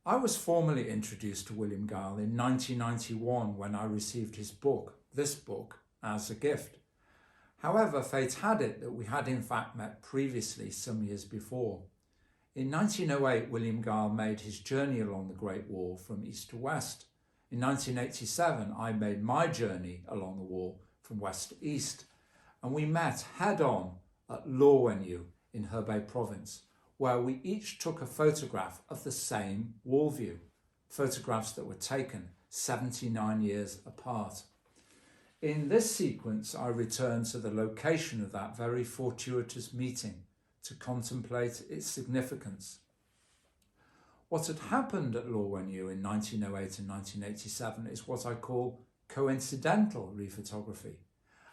I was formally introduced to William Geil in 1991 when I received his book, this book, as a gift. However, fate had it that we had in fact met previously some years before. In 1908, William Geil made his journey along the Great Wall from east to west. In 1987, I made my journey along the wall from west to east, and we met head-on at Lorwenyu in Hebei province, where we each took a photograph of the same wall view, photographs that were taken 79 years apart. In this sequence, I return to the location of that very fortuitous meeting to contemplate its significance. What had happened at Lorwenyu in 1908 and 1987 is what I call coincidental rephotography,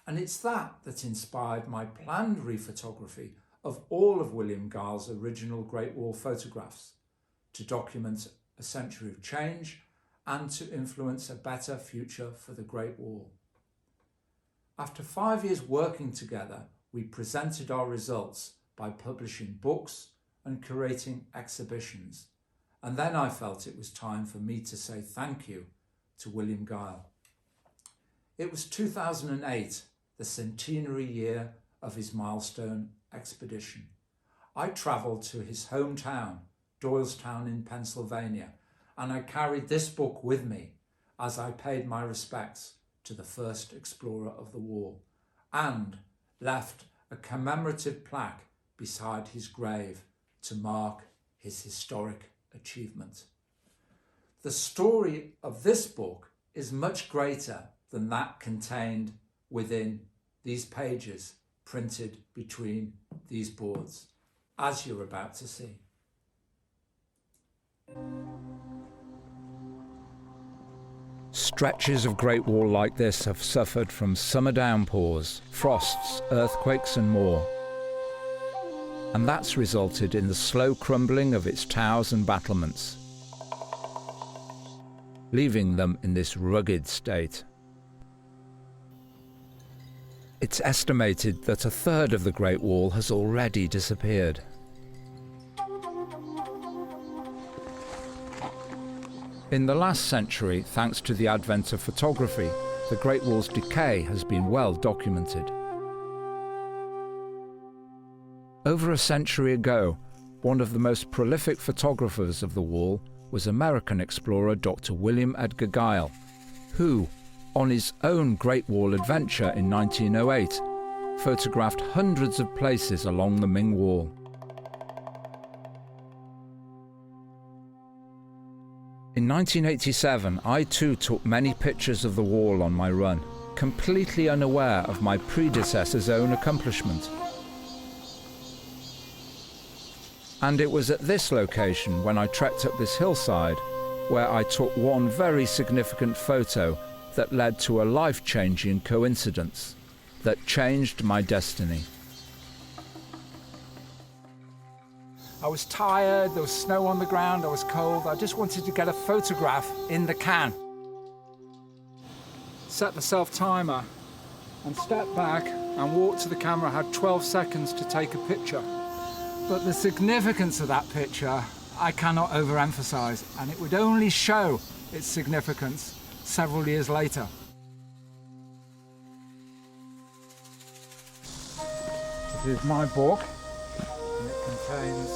and it's that inspired my planned rephotography of all of William Geil's original Great Wall photographs, to document a century of change and to influence a better future for the Great Wall. After 5 years working together, we presented our results by publishing books and curating exhibitions. And then I felt it was time for me to say thank you to William Geil. It was 2008, the centenary year of his milestone expedition. I travelled to his hometown, Doylestown in Pennsylvania, and I carried this book with me as I paid my respects to the first explorer of the wall, and left a commemorative plaque beside his grave to mark his historic achievement. The story of this book is much greater than that contained within these pages printed between these boards, as you're about to see. Stretches of Great Wall like this have suffered from summer downpours, frosts, earthquakes and more. And that's resulted in the slow crumbling of its towers and battlements, leaving them in this rugged state. It's estimated that a third of the Great Wall has already disappeared. In the last century, thanks to the advent of photography, the Great Wall's decay has been well documented. Over a century ago, one of the most prolific photographers of the wall was American explorer Dr. William Edgar Geil, who, on his own Great Wall adventure in 1908, photographed hundreds of places along the Ming Wall. In 1987, I too took many pictures of the wall on my run, completely unaware of my predecessor's own accomplishment. And it was at this location, when I trekked up this hillside, where I took one very significant photo that led to a life-changing coincidence that changed my destiny. I was tired, there was snow on the ground, I was cold, I just wanted to get a photograph in the can. Set the self-timer and stepped back and walked to the camera. I had 12 seconds to take a picture. But the significance of that picture I cannot overemphasize, and it would only show its significance several years later. This is my book, and it contains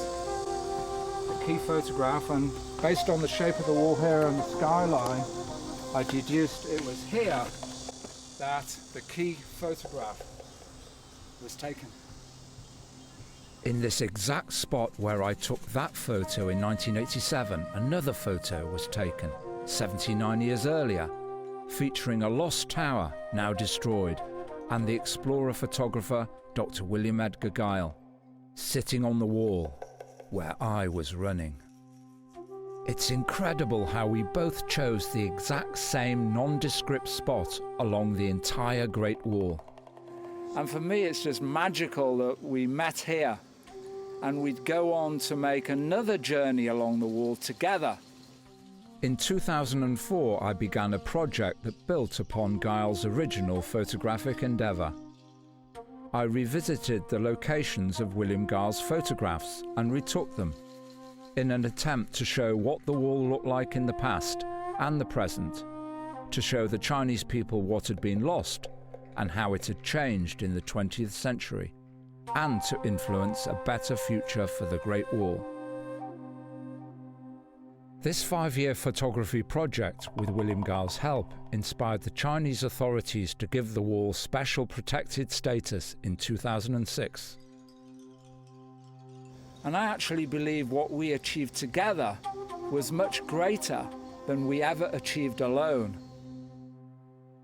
a key photograph, and based on the shape of the wall here and the skyline, I deduced it was here that the key photograph was taken. In this exact spot where I took that photo in 1987, another photo was taken 79 years earlier, featuring a lost tower now destroyed, and the explorer photographer Dr. William Edgar Geil, sitting on the wall where I was running. It's incredible how we both chose the exact same nondescript spot along the entire Great Wall. And for me, it's just magical that we met here, and we'd go on to make another journey along the wall together. In 2004, I began a project that built upon Geil's original photographic endeavour. I revisited the locations of William Geil's photographs and retook them. in an attempt to show what the wall looked like in the past and the present, to show the Chinese people what had been lost and how it had changed in the 20th century, and to influence a better future for the Great Wall. This 5-year photography project, with William Geil's help, inspired the Chinese authorities to give the wall special protected status in 2006. And I actually believe what we achieved together was much greater than we ever achieved alone.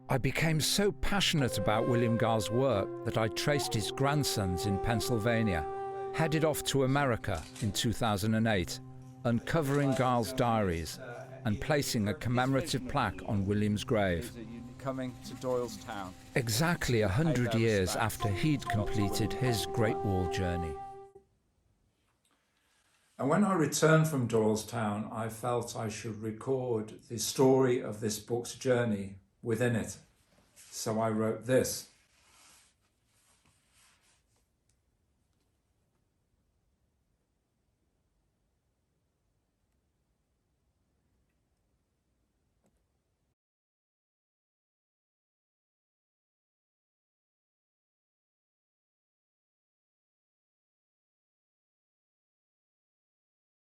I became so passionate about William Geil's work that I traced his grandsons in Pennsylvania, headed off to America in 2008, uncovering Geil's diaries and placing a commemorative plaque on William's grave. Coming to Doylestown. Exactly 100 years after he'd completed his Great Wall journey. And when I returned from Doylestown, I felt I should record the story of this book's journey within it. So I wrote this.